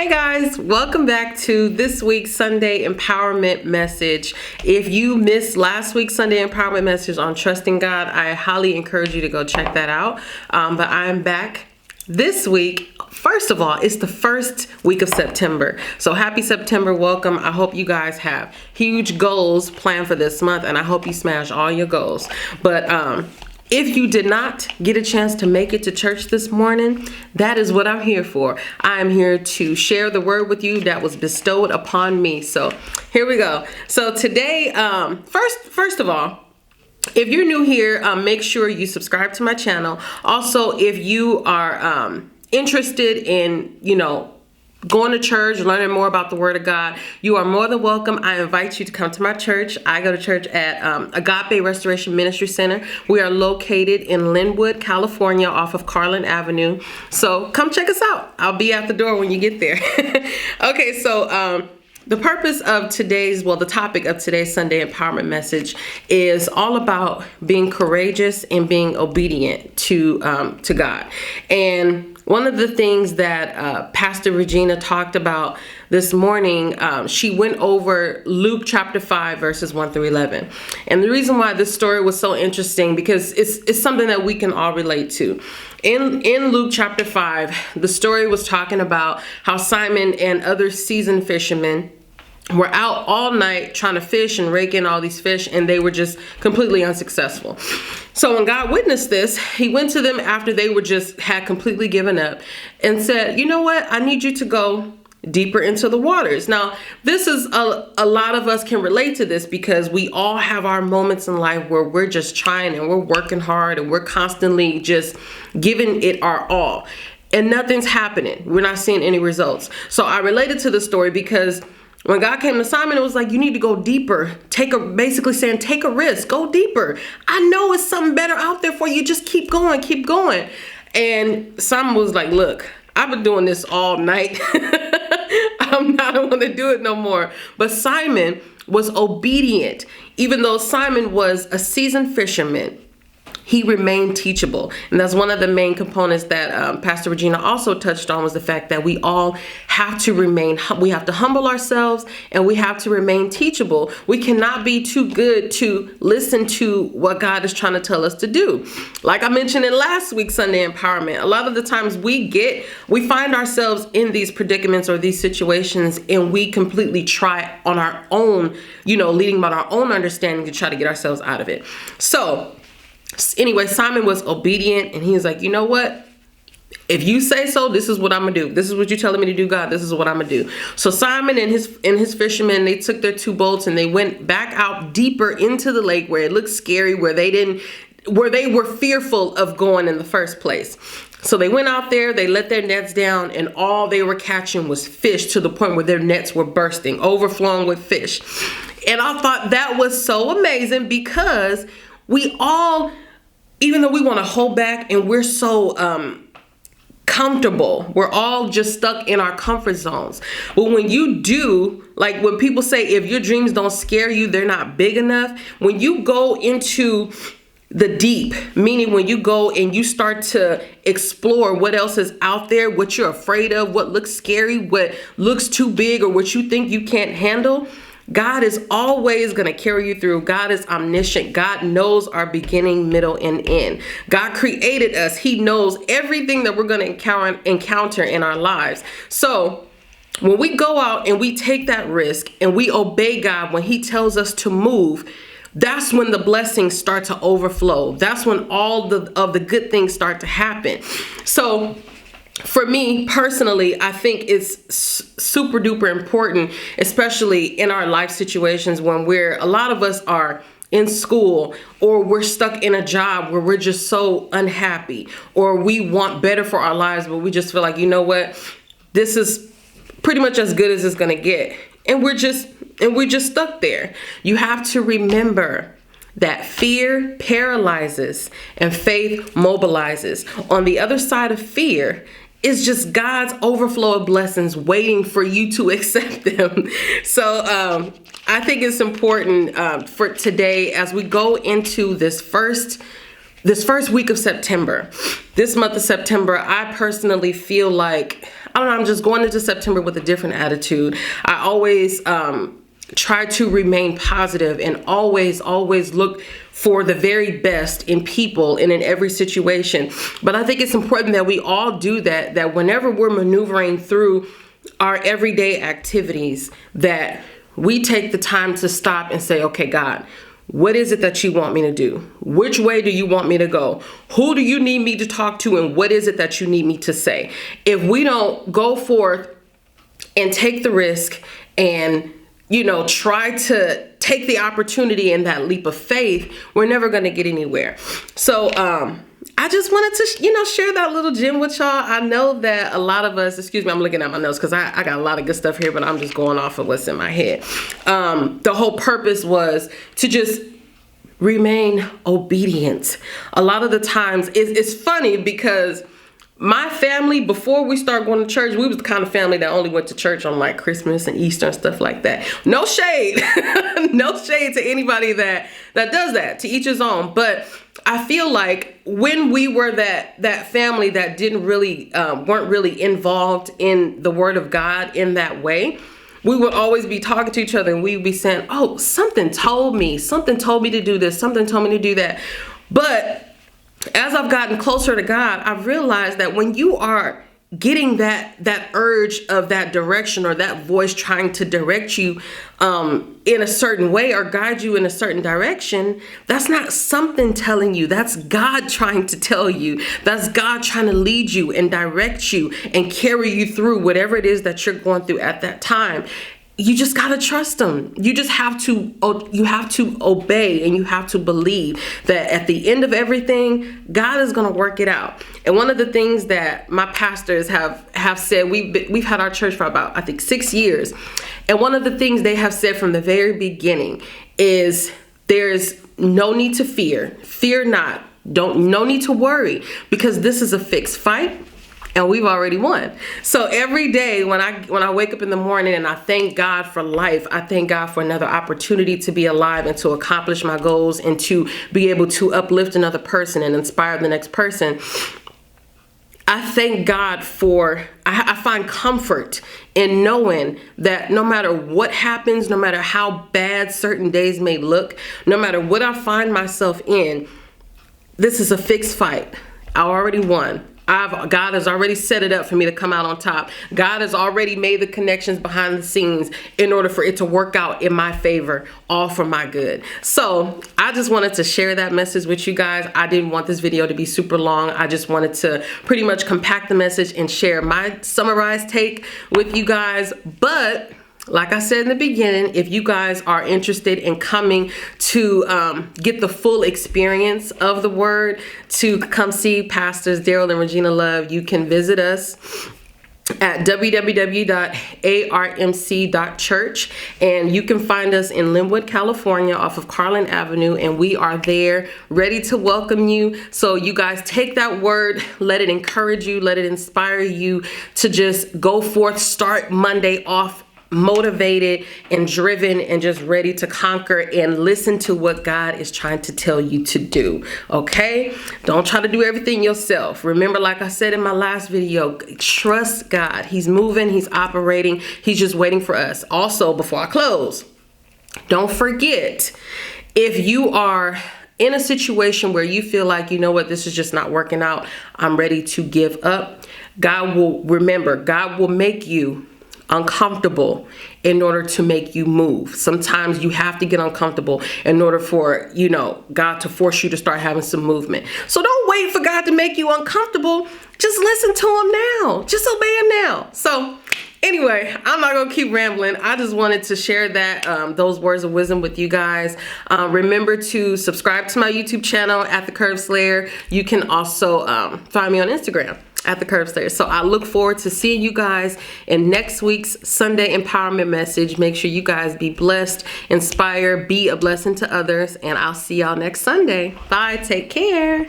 Hey guys, welcome back to this week's Sunday Empowerment Message. If you missed last week's Sunday Empowerment Message on Trusting God, I highly encourage you to go check that out. But I'm back this week. First of all, it's the first week of September. So happy September, welcome. I hope you guys have huge goals planned for this month, and I hope you smash all your goals. But if you did not get a chance to make it to church this morning, that is what I'm here for. I'm here to share the word with you that was bestowed upon me. So here we go. So today, first of all, if you're new here, make sure you subscribe to my channel. Also, if you are interested in, going to church, learning more about the Word of God, you are more than welcome. I invite you to come to my church. I go to church at Agape Restoration Ministry Center. We are located in Linwood, California, off of Carlin Avenue. So come check us out. I'll be at the door when you get there. Okay, so the purpose of the topic of today's Sunday Empowerment Message is all about being courageous and being obedient to God. And one of the things that Pastor Regina talked about this morning, she went over Luke chapter 5, verses 1 through 11. And the reason why this story was so interesting, because it's something that we can all relate to. In Luke chapter 5, the story was talking about how Simon and other seasoned fishermen were out all night trying to fish and rake in all these fish, and they were just completely unsuccessful. So when God witnessed this, he went to them after they had completely given up and said, you know what? I need you to go deeper into the waters. Now, this is a lot of us can relate to this, because we all have our moments in life where we're just trying and we're working hard and we're constantly just giving it our all, and nothing's happening. We're not seeing any results. So I related to the story because when God came to Simon, it was like, you need to go deeper. Basically saying, take a risk, go deeper. I know it's something better out there for you. Just keep going, keep going. And Simon was like, look, I've been doing this all night. I don't want to do it no more. But Simon was obedient. Even though Simon was a seasoned fisherman, he remained teachable. And that's one of the main components that Pastor Regina also touched on, was the fact that we all have to we have to humble ourselves, and we have to remain teachable. We cannot be too good to listen to what God is trying to tell us to do. Like I mentioned in last week's Sunday Empowerment, a lot of the times we find ourselves in these predicaments or these situations, and we completely try on our own, leading by our own understanding to try to get ourselves out of it. So anyway, Simon was obedient, and he was like, you know what? If you say so, this is what I'm gonna do. This is what you're telling me to do, God. This is what I'm gonna do. So Simon and his fishermen, they took their 2 boats and they went back out deeper into the lake where it looked scary, where they were fearful of going in the first place. So they went out there, they let their nets down, and all they were catching was fish, to the point where their nets were bursting, overflowing with fish. And I thought that was so amazing, because we all, even though we want to hold back and we're so comfortable, we're all just stuck in our comfort zones. But when you do, like when people say, if your dreams don't scare you, they're not big enough. When you go into the deep, meaning when you go and you start to explore what else is out there, what you're afraid of, what looks scary, what looks too big, or what you think you can't handle, God is always going to carry you through. God is omniscient. God knows our beginning, middle, and end. God created us. He knows everything that we're going to encounter in our lives. So when we go out and we take that risk and we obey God when he tells us to move, that's when the blessings start to overflow. That's when all of the good things start to happen. So for me personally, I think it's super duper important, especially in our life situations when a lot of us are in school, or we're stuck in a job where we're just so unhappy, or we want better for our lives, but we just feel like, you know what, this is pretty much as good as it's going to get. And we're just stuck there. You have to remember that fear paralyzes and faith mobilizes. On the other side of fear is just God's overflow of blessings waiting for you to accept them. So I think it's important for today, as we go into this first week of September, this month of September, I personally feel like I don't know, I'm just going into September with a different attitude. I always try to remain positive and always look for the very best in people and in every situation. But I think it's important that we all do that whenever we're maneuvering through our everyday activities, that we take the time to stop and say, okay, God, what is it that you want me to do? Which way do you want me to go? Who do you need me to talk to? And what is it that you need me to say? If we don't go forth and take the risk and, try to take the opportunity and that leap of faith, we're never going to get anywhere. So, I just wanted to, share that little gem with y'all. I know that a lot of us, excuse me, I'm looking at my notes because I got a lot of good stuff here, but I'm just going off of what's in my head. The whole purpose was to just remain obedient. A lot of the times it's funny because my family, before we started going to church, we was the kind of family that only went to church on like Christmas and Easter and stuff like that. No shade, no shade to anybody that does that, to each his own. But I feel like when we were that family that didn't really, weren't really involved in the Word of God in that way, we would always be talking to each other and we would be saying, oh, something told me to do this, something told me to do that. But as I've gotten closer to God, I've realized that when you are getting that urge of that direction or that voice trying to direct you in a certain way or guide you in a certain direction, that's not something telling you. That's God trying to tell you. That's God trying to lead you and direct you and carry you through whatever it is that you're going through at that time. You just got to trust him. You just have to obey, and you have to believe that at the end of everything, God is going to work it out. And one of the things that my pastors have said, we've had our church for about, I think, 6 years. And one of the things they have said from the very beginning is there's no need to fear. Fear not. No need to worry, because this is a fixed fight. And we've already won. So every day when I wake up in the morning and I thank God for life, I thank God for another opportunity to be alive and to accomplish my goals and to be able to uplift another person and inspire the next person. I thank God for, I find comfort in knowing that no matter what happens, no matter how bad certain days may look, no matter what I find myself in, this is a fixed fight. I already won. God has already set it up for me to come out on top. God has already made the connections behind the scenes in order for it to work out in my favor, all for my good. So I just wanted to share that message with you guys. I didn't want this video to be super long. I just wanted to pretty much compact the message and share my summarized take with you guys. But like I said in the beginning, if you guys are interested in coming to get the full experience of the word, to come see Pastors Daryl and Regina Love, you can visit us at www.armc.church, and you can find us in Linwood, California, off of Carlin Avenue, and we are there ready to welcome you. So you guys take that word, let it encourage you, let it inspire you to just go forth, start Monday off motivated and driven and just ready to conquer and listen to what God is trying to tell you to do. Okay? Don't try to do everything yourself. Remember, like I said in my last video, trust God. He's moving, he's operating, he's just waiting for us. Also, before I close, don't forget, if you are in a situation where you feel like, you know what, this is just not working out, I'm ready to give up, God will make you uncomfortable in order to make you move. Sometimes you have to get uncomfortable in order for, God to force you to start having some movement. So don't wait for God to make you uncomfortable. Just listen to him now. Just obey him now. So anyway, I'm not going to keep rambling. I just wanted to share that, those words of wisdom with you guys. Remember to subscribe to my YouTube channel at The Curve Slayer. You can also find me on Instagram at The Curve Slayer. So I look forward to seeing you guys in next week's Sunday Empowerment Message. Make sure you guys be blessed, inspire, be a blessing to others, and I'll see y'all next Sunday. Bye. Take care.